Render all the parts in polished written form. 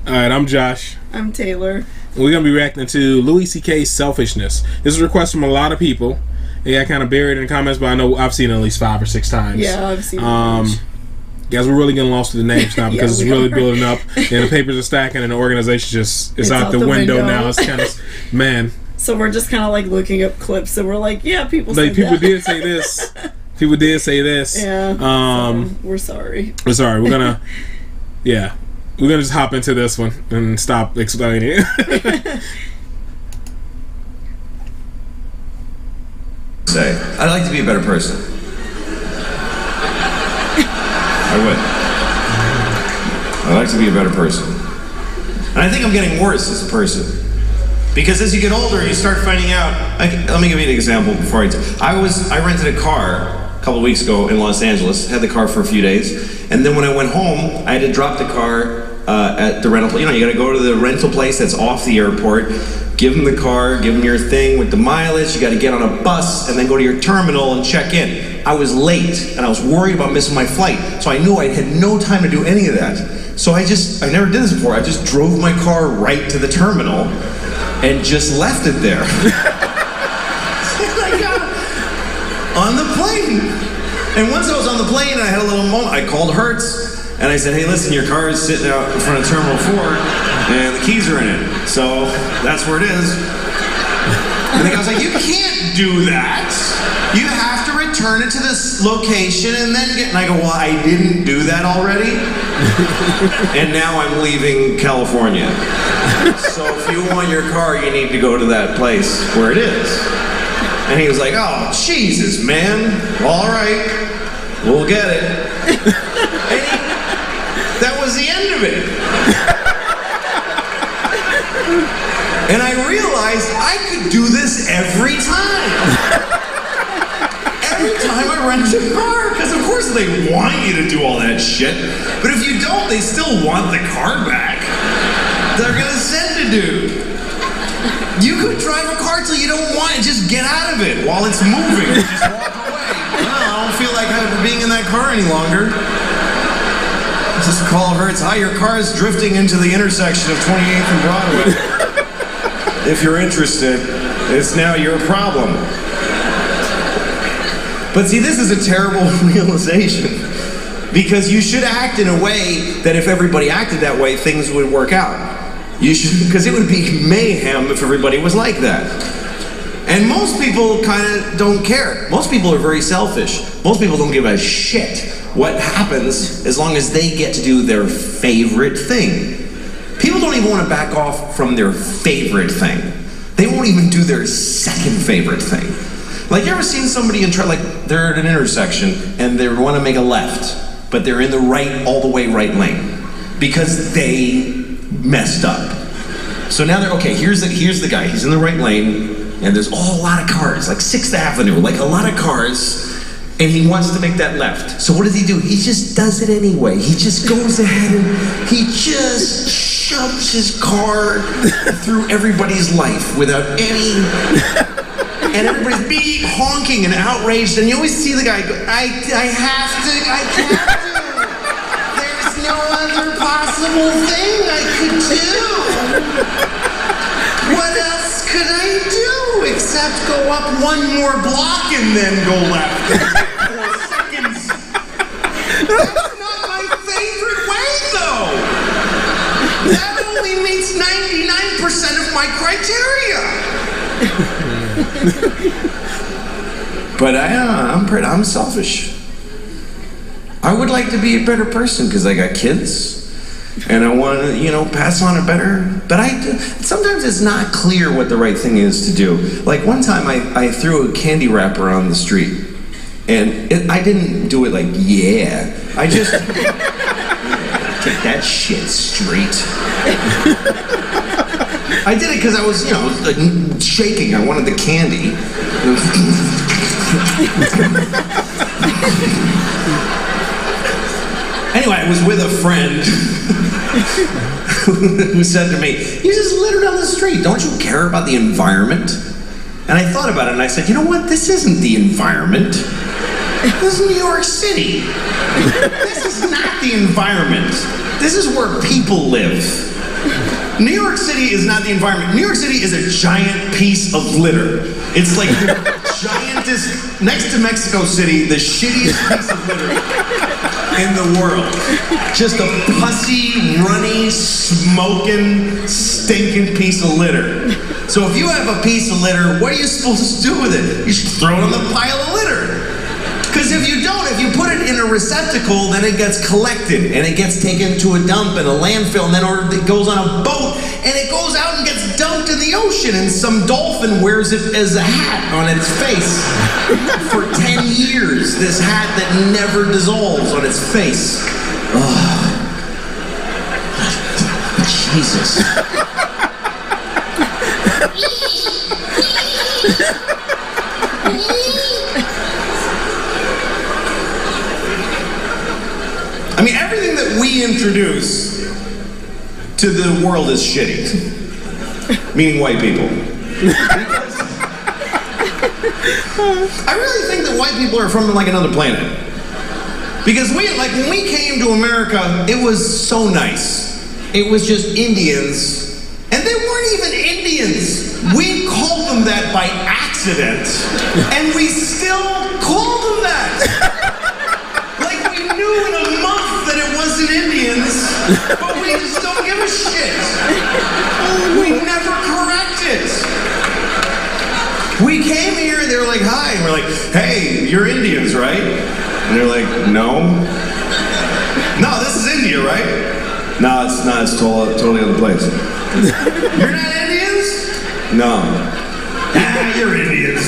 Alright, I'm Josh. I'm Taylor. And we're going to be reacting to Louis C.K.'s Selfishness. This is a request from a lot of people. Yeah, I kind of buried it in the comments, but I know I've seen it at least 5 or 6 times. Yeah, I've seen it. Guys, we're really getting lost to the names now because it's really building up, and the papers are stacking, and the organization just is out the window now. It's kind of, man. So we're just kind of like looking up clips, and we're like, yeah, people did say this. People did say this. Yeah. So we're sorry. We're sorry. We're gonna, yeah. We're going to just hop into this one and stop explaining it. Say, I'd like to be a better person. I would. I'd like to be a better person. And I think I'm getting worse as a person. Because as you get older, you start finding out, let me give you an example before I rented a car a couple of weeks ago in Los Angeles, had the car for a few days, and then when I went home, I had to drop the car at the rental place. You know, you gotta go to the rental place that's off the airport, give them the car, give them your thing with the mileage, you gotta get on a bus, and then go to your terminal and check in. I was late, and I was worried about missing my flight, so I knew I had no time to do any of that. So I never did this before, I just drove my car right to the terminal, and just left it there. And I got on the plane. And once I was on the plane, and I had a little moment, I called Hertz, and I said, hey, listen, your car is sitting out in front of Terminal 4, and the keys are in it. So that's where it is. And the guy was like, you can't do that. You have to return it to this location and then get... And I go, well, I didn't do that already. And now I'm leaving California. So if you want your car, you need to go to that place where it is. And he was like, oh, Jesus, man. All right, we'll get it. That was the end of it. And I realized I could do this every time. Every time I rent a car, because of course they want you to do all that shit. But if you don't, they still want the car back. They're gonna send a dude. You could drive a car till you don't want it, just get out of it while it's moving. Just walk away. No, I don't feel like being in that car any longer. Just call Hertz, hi, your car is drifting into the intersection of 28th and Broadway. If you're interested, it's now your problem. But see, this is a terrible realization. Because you should act in a way that if everybody acted that way, things would work out. You should, because it would be mayhem if everybody was like that. And most people kind of don't care. Most people are very selfish. Most people don't give a shit what happens as long as they get to do their favorite thing. People don't even want to back off from their favorite thing. They won't even do their second favorite thing. Like, you ever seen somebody like they're at an intersection and they want to make a left, but they're in the all the way right lane because they messed up. So now they're, okay, here's the guy, he's in the right lane, and there's a lot of cars, like 6th Avenue, like a lot of cars, and he wants to make that left. So what does he do? He just does it anyway. He just goes ahead and he just shoves his car through everybody's life without any... And everybody's beep, honking and outraged, and you always see the guy go, I have to. There's no other possible thing I could do. What else could I do except go up one more block and then go left? 4 seconds. That's not my favorite way, though. That only meets 99% of my criteria. But I'm selfish. I would like to be a better person because I got kids, and I want to, pass on a better. But sometimes it's not clear what the right thing is to do. Like one time, I threw a candy wrapper on the street, and I didn't do it like I just take that shit straight. I did it because I was, like shaking. I wanted the candy. Anyway, I was with a friend who said to me, you just littered on the street. Don't you care about the environment? And I thought about it and I said, you know what? This isn't the environment. This is New York City. This is not the environment. This is where people live. New York City is not the environment. New York City is a giant piece of litter. It's like the giantest, next to Mexico City, the shittiest piece of litter in the world. Just a pussy, runny, smoking, stinking piece of litter. So if you have a piece of litter, what are you supposed to do with it? You should throw it on the pile of litter. Because if you don't, if you put it in a receptacle, then it gets collected, and it gets taken to a dump and a landfill, and then it goes on a boat, and it goes out and gets dumped in the ocean, and some dolphin wears it as a hat on its face for 10 years. This hat that never dissolves on its face. Oh. Jesus. I mean, everything that we introduce to the world is shitty. Meaning white people. I really think that white people are from like another planet. Because when we came to America, it was so nice. It was just Indians. And they weren't even Indians. We called them that by accident. And we still call them that. In a month that it wasn't Indians, but we just don't give a shit. We never correct it. We came here and they were like, hi, and we're like, hey, you're Indians, right? And they're like, no. No, this is India, right? No, it's not, it's totally other place. You're not Indians? No. Ah, you're Indians.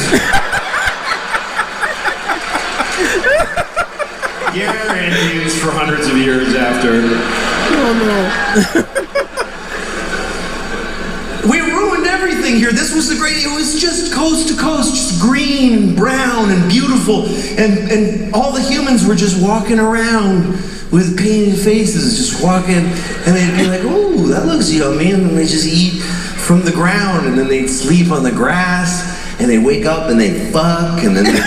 You're Indians for hundreds of years after. Oh no. We ruined everything here. This was it was just coast to coast, just green and brown and beautiful. And all the humans were just walking around with painted faces, just walking. And they'd be like, oh, that looks yummy. And then they just eat from the ground. And then they'd sleep on the grass. And they wake up and they fuck. And then they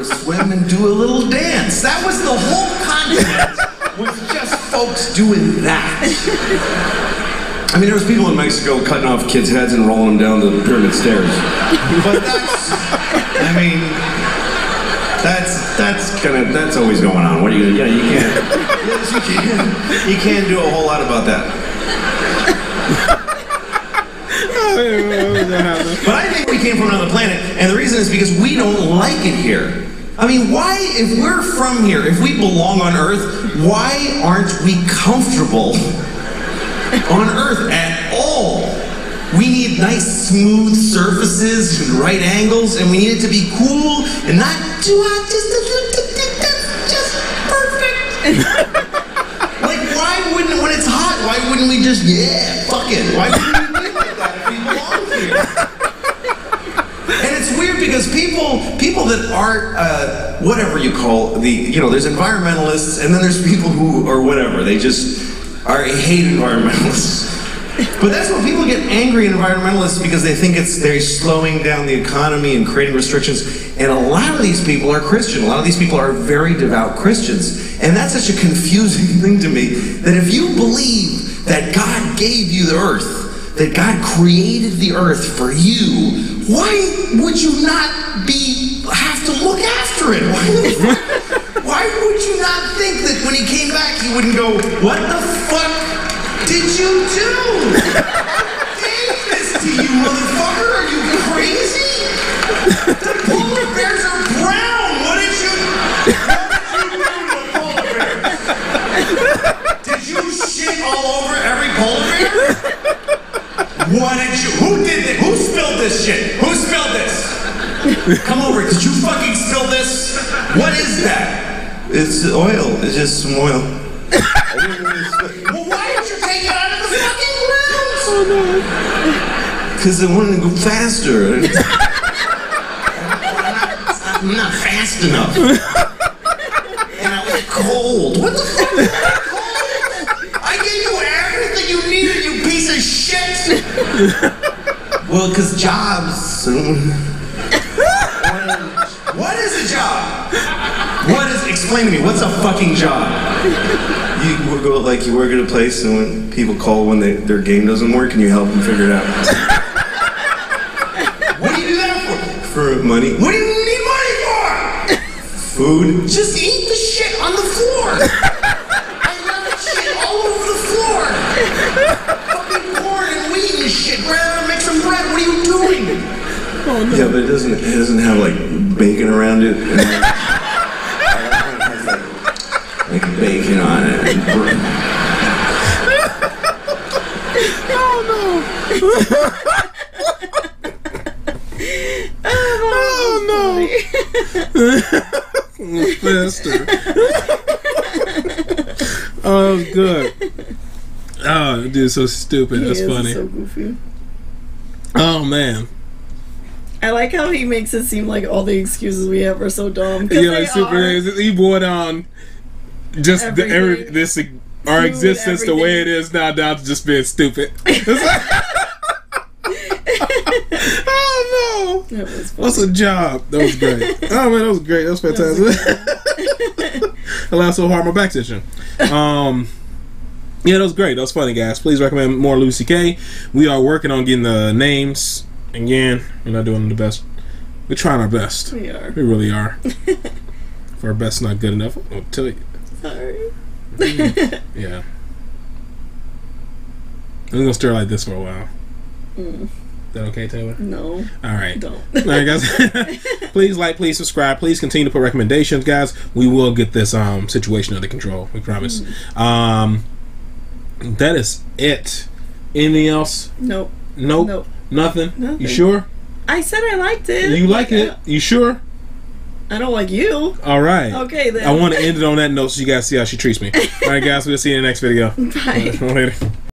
swim and do a little dance. That was the whole continent, was just folks doing that. I mean, there was people in Mexico cutting off kids' heads and rolling them down the pyramid stairs. But that's always going on. What are you gonna, you can't do a whole lot about that. But I think we came from another planet, and the reason is because we don't like it here. I mean, why, if we're from here, if we belong on Earth, why aren't we comfortable on Earth at all? We need nice, smooth surfaces and right angles, and we need it to be cool and not too hot, just perfect. Like, why wouldn't, when it's hot, why wouldn't we just, yeah, fuck it? Why wouldn't we be like that if we belong here? And it's weird because people that aren't, whatever you call there's environmentalists, and then there's people who, or whatever, they just hate environmentalists. But that's when people get angry at environmentalists, because they think they're slowing down the economy and creating restrictions. And a lot of these people are Christian. A lot of these people are very devout Christians. And that's such a confusing thing to me, that if you believe that God gave you the earth, that God created the earth for you, why would you not have to look after it? Why would you not think that when he came back, he wouldn't go, what the fuck did you do? I gave this to you, motherfucker. Are you crazy? The polar bears are brown. What did you do to the polar bears? Did you shit all over every polar bear? Who did it? Who spilled this shit? Who spilled this? Come over. Did you fucking spill this? What is that? It's oil. It's just some oil. Well, why did you take it out of the fucking ground? Oh no. Because I wanted to go faster. I'm not fast enough. And I was cold. What the fuck was I cold? I gave you everything you needed, you piece of shit. Well, because jobs. What is a job? Explain to me, what's a fucking job? You go like you work at a place, and when people call when their game doesn't work, and you help them figure it out. What do you do that for? For money. What do you need money for? Food. Just eat the shit on the floor. I left shit all over the floor. Fucking corn and wheat and shit. Rather make some bread. What are you doing? Oh, no. Yeah, but it doesn't have like bacon around it. And, like bacon on it. Oh no! Oh no! Faster. Oh, that was good. Oh, dude, so stupid. That's funny. So goofy. Oh man. I like how he makes it seem like all the excuses we have are so dumb. Yeah, like super. He brought on just our existence the way it is now down to just being stupid. Oh no! What's a job? That was great. Oh man, that was great. That was fantastic. I laughed so hard my back's itching. Yeah, that was great. That was funny, guys. Please recommend more Louis C.K. We are working on getting the names. Again, we're not doing the best. We're trying our best. We are. We really are. If our best's not good enough, I'll tell you. Sorry. Yeah. I'm gonna stir like this for a while. Is that okay, Taylor? No. All right. Don't. All right, guys. Please like, please subscribe. Please continue to put recommendations, guys. We will get this situation under control. We promise. That is it. Anything else? Nope. Nothing? Nothing. You sure? I said I liked it. You like it? You sure? I don't like you. All right. Okay, then. I want to end it on that note so you guys see how she treats me. All right, guys. We'll see you in the next video. Bye. Later.